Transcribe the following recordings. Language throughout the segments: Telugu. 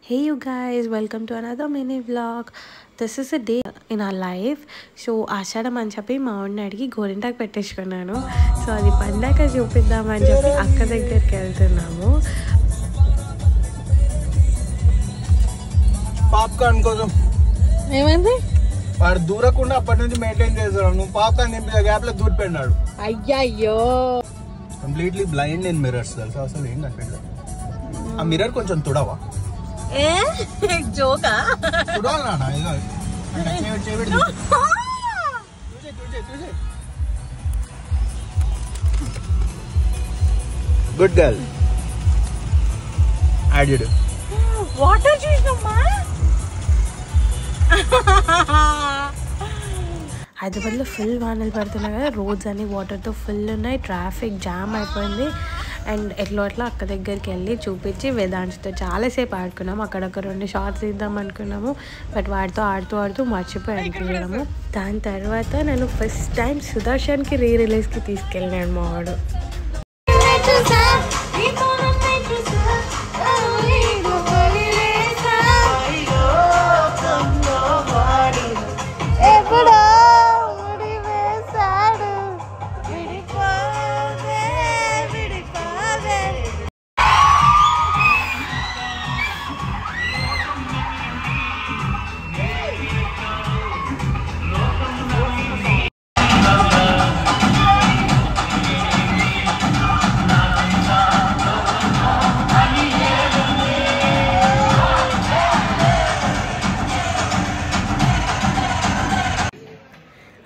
Hey you guys, welcome to another mini vlog. This is a day in our life. So ఆషాఢం అని చెప్పి మా వాడిని అడిగి గోరింటాకు పెట్టేసుకున్నాను. సో అది పండాక చూపిద్దామని చెప్పి అక్క దగ్గరికి వెళ్తున్నాము. పాప్కార్న్ కోసం ఏమైంది? వాడు దూరకుండా అప్పటి నుంచి మెయింటైన్ చేస్తున్నాడు. నువ్వు పాప్కార్న్ నింపిన గ్యాప్ లో దూరిపోయినాడు. అయ్యయ్యో, కంప్లీట్లీ బ్లైండ్ ఇన్ మిర్రర్స్ తెలుసా? అసలు ఏం కనిపించలేదు. ఆ మిర్రర్ కొంచెం తుడవా? జోకా తుడాలి నాన్న. Good girl. యాడెడ్ వాటర్ చూసినమ్మా. హైదరాబాద్లో ఫుల్ వానలు పడుతున్నాయి కదా, రోడ్స్ అన్ని వాటర్తో ఫుల్ ఉన్నాయి, ట్రాఫిక్ జామ్ అయిపోయింది. అండ్ ఎట్లా అక్క దగ్గరికి వెళ్ళి చూపించి వేదాంత్తో చాలాసేపు ఆడుకున్నాము. అక్కడొక 2 షార్ట్స్ ఇద్దాం అనుకున్నాము, బట్ వాడితో ఆడుతూ మర్చిపోయి అనుకున్నాము. దాని తర్వాత నేను ఫస్ట్ టైం సుదర్శన్కి రిలీజ్కి తీసుకెళ్ళినాడు మా వాడు.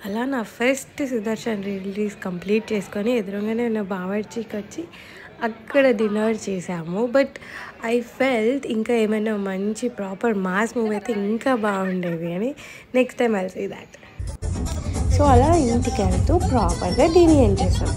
అలా నా ఫస్ట్ సుదర్శన్ రిలీజ్ కంప్లీట్ చేసుకొని ఎదురుగానే ఉన్న బావర్చీకి వచ్చి అక్కడ డిన్నర్ చేసాము. బట్ ఐ ఫెల్ట్ ఇంకా ఏమైనా మంచి ప్రాపర్ మాస్ మూవీ అయితే ఇంకా బాగుండేది అని. Next time I'll see that. So అలా ఇంటికి వెళ్తూ ప్రాపర్గా డిన్నర్ చేసాం.